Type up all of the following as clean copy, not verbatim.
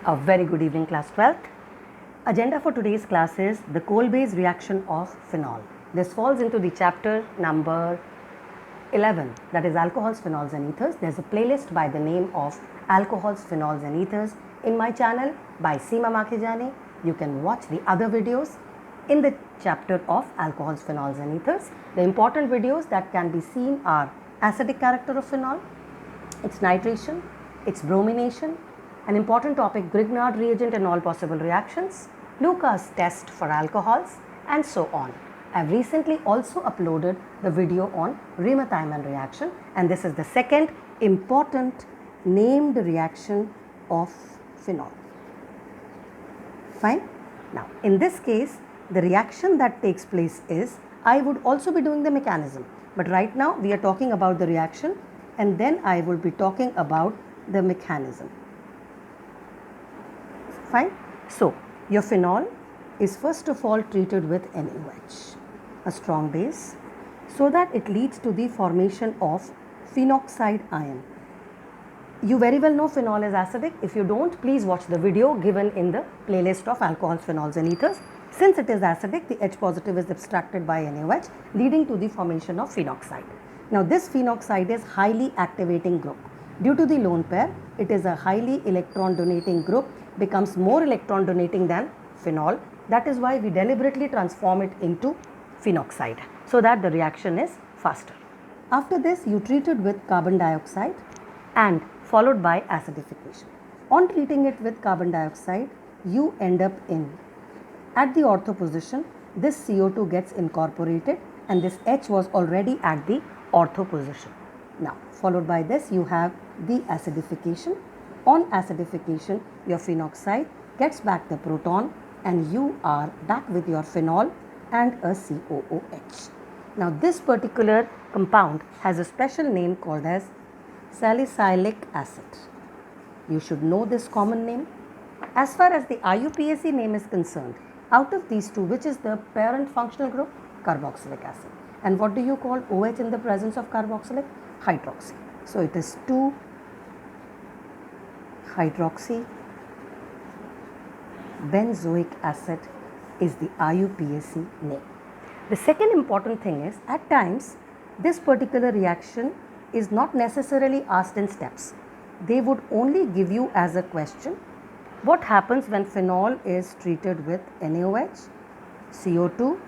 A very good evening, class 12th. Agenda for today's class is the coal-base reaction of phenol. This falls into the chapter number 11, that is alcohols, phenols and ethers. There's a playlist by the name of alcohols, phenols and ethers in my channel by Seema Makhijani. You can watch the other videos in the chapter of alcohols, phenols and ethers. The important videos that can be seen are acidic character of phenol, its nitration, its bromination, an important topic, Grignard reagent and all possible reactions, Lucas test for alcohols, and so on. I've recently also uploaded the video on Riemann-Tiemann reaction, and this is the second important named reaction of phenol. Fine. Now, in this case, the reaction that takes place is, I would also be doing the mechanism, but right now we are talking about the reaction, and then I will be talking about the mechanism. Fine. So, your phenol is first of all treated with NaOH, a strong base, so that it leads to the formation of phenoxide ion. You very well know phenol is acidic. If you don't, please watch the video given in the playlist of alcohols, phenols and ethers. Since it is acidic, the H positive is abstracted by NaOH, leading to the formation of phenoxide. Now, this phenoxide is highly activating group. Due to the lone pair, it is a highly electron donating group, becomes more electron donating than phenol. That is why we deliberately transform it into phenoxide so that the reaction is faster. After this, you treat it with carbon dioxide and followed by acidification. On treating it with carbon dioxide, you end up at the ortho position, this CO2 gets incorporated and this H was already at the ortho position. Now, followed by this, you have the acidification. On acidification, your phenoxide gets back the proton and you are back with your phenol and a COOH. Now, this particular compound has a special name called as salicylic acid. You should know this common name. As far as the IUPAC name is concerned, out of these two, which is the parent functional group? Carboxylic acid. And what do you call OH in the presence of carboxylic? Hydroxy. So, it is 2-hydroxy benzoic acid is the IUPAC name. The second important thing is, at times, this particular reaction is not necessarily asked in steps. They would only give you as a question, what happens when phenol is treated with NaOH, CO2,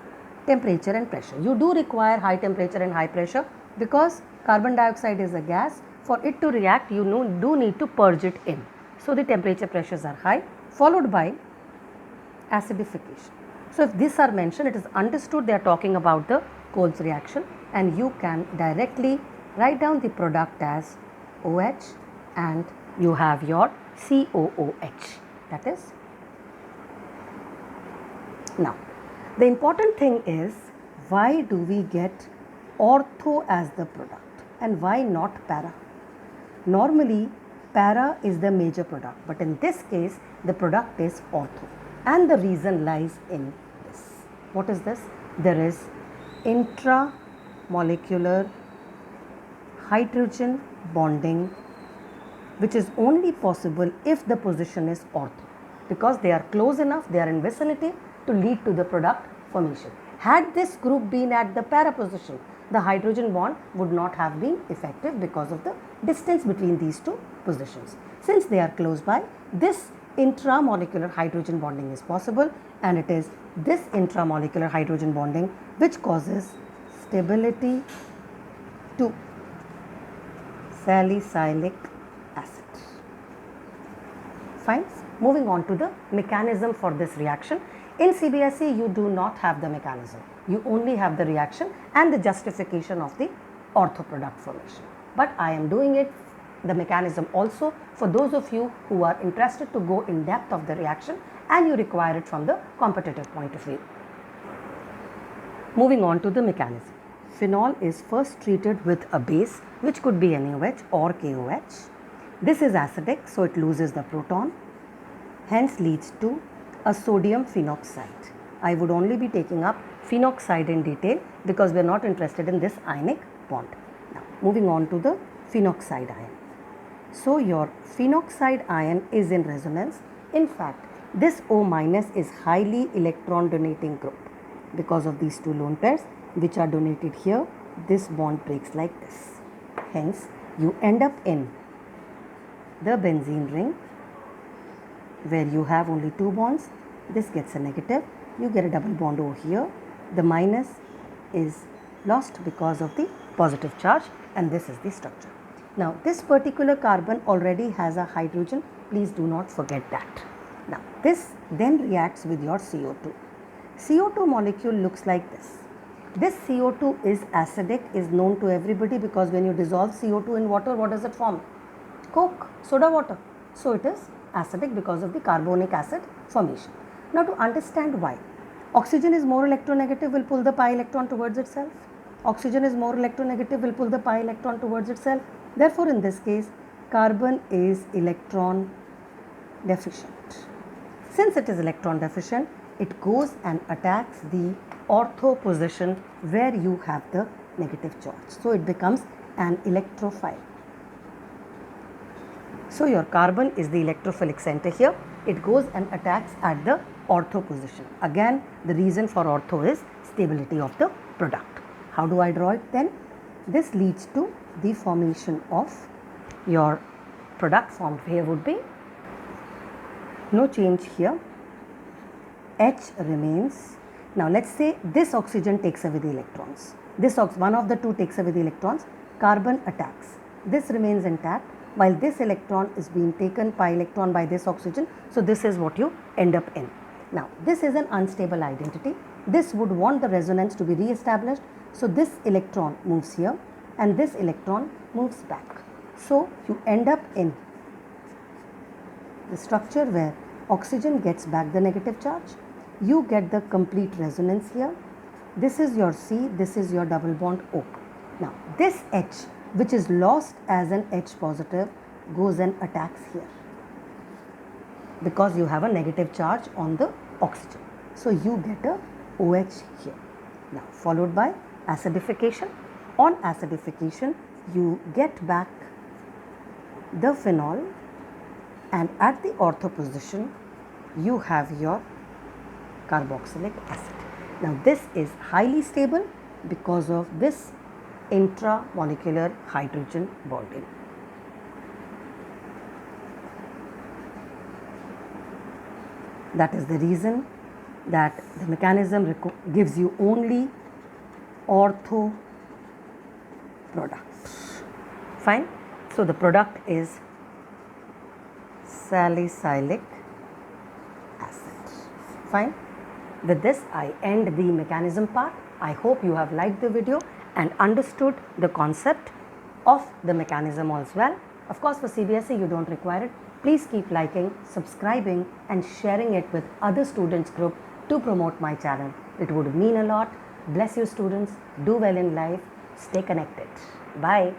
temperature and pressure. You do require high temperature and high pressure because carbon dioxide is a gas. For it to react, you do need to purge it in. So, the temperature pressures are high, followed by acidification. So, if these are mentioned, it is understood they are talking about the Coles reaction, and you can directly write down the product as OH and you have your COOH. That is. Now, the important thing is, why do we get ortho as the product and why not para? Normally, para is the major product, but in this case, the product is ortho, and the reason lies in this. What is this? There is intramolecular hydrogen bonding, which is only possible if the position is ortho, because they are close enough, they are in vicinity to lead to the product formation. Had this group been at the para position, the hydrogen bond would not have been effective because of the distance between these two positions. Since they are close by, this intramolecular hydrogen bonding is possible, and it is this intramolecular hydrogen bonding which causes stability to salicylic acid. Fine. Moving on to the mechanism for this reaction. In CBSE, you do not have the mechanism. You only have the reaction and the justification of the ortho product formation. But I am doing it, the mechanism also, for those of you who are interested to go in depth of the reaction and you require it from the competitive point of view. Moving on to the mechanism. Phenol is first treated with a base, which could be NaOH or KOH. This is acidic, so it loses the proton, hence leads to a sodium phenoxide. I would only be taking up phenoxide in detail because we are not interested in this ionic bond. Now, moving on to the phenoxide ion. So, your phenoxide ion is in resonance In fact, this O minus is highly electron donating group. Because of these two lone pairs which are donated here, this bond breaks like this. Hence, you end up in the benzene ring where you have only two bonds. This gets a negative. You get a double bond over here. The minus is lost because of the positive charge, and this is the structure. Now, this particular carbon already has a hydrogen. Please do not forget that. Now, this then reacts with your CO2. CO2 molecule looks like this. This CO2 is acidic, is known to everybody, because when you dissolve CO2 in water, what does it form? Coke, soda water. So it is acidic because of the carbonic acid formation. Now, to understand why, oxygen is more electronegative, will pull the pi electron towards itself. Oxygen is more electronegative, will pull the pi electron towards itself. Therefore, in this case, carbon is electron deficient. Since it is electron deficient, it goes and attacks the ortho position where you have the negative charge. So it becomes an electrophile. So your carbon is the electrophilic center here. It goes and attacks at the ortho position. Again, the reason for ortho is stability of the product. How do I draw it then? This leads to the formation of your product formed here would be no change here. H remains. Now let's say this oxygen takes away the electrons. One of the two takes away the electrons. Carbon attacks. This remains intact while this electron is being taken pi electron by this oxygen. So this is what you end up in. Now this is an unstable identity. This would want the resonance to be re-established. So this electron moves here and this electron moves back. So you end up in the structure where oxygen gets back the negative charge. You get the complete resonance here. This is your C, this is your double bond O. Now this H, which is lost as an H positive, goes and attacks here because you have a negative charge on the oxygen. So you get a OH here. Now followed by acidification. On acidification, you get back the phenol, and at the ortho position, you have your carboxylic acid. Now this is highly stable because of this intramolecular hydrogen bonding. That is the reason that the mechanism gives you only ortho product. Fine. So the product is salicylic acid. Fine. With this, I end the mechanism part. I hope you have liked the video and understood the concept of the mechanism as well. Of course, for CBSE, you don't require it. Please keep liking, subscribing and sharing it with other students group to promote my channel. It would mean a lot. Bless you students. Do well in life. Stay connected. Bye.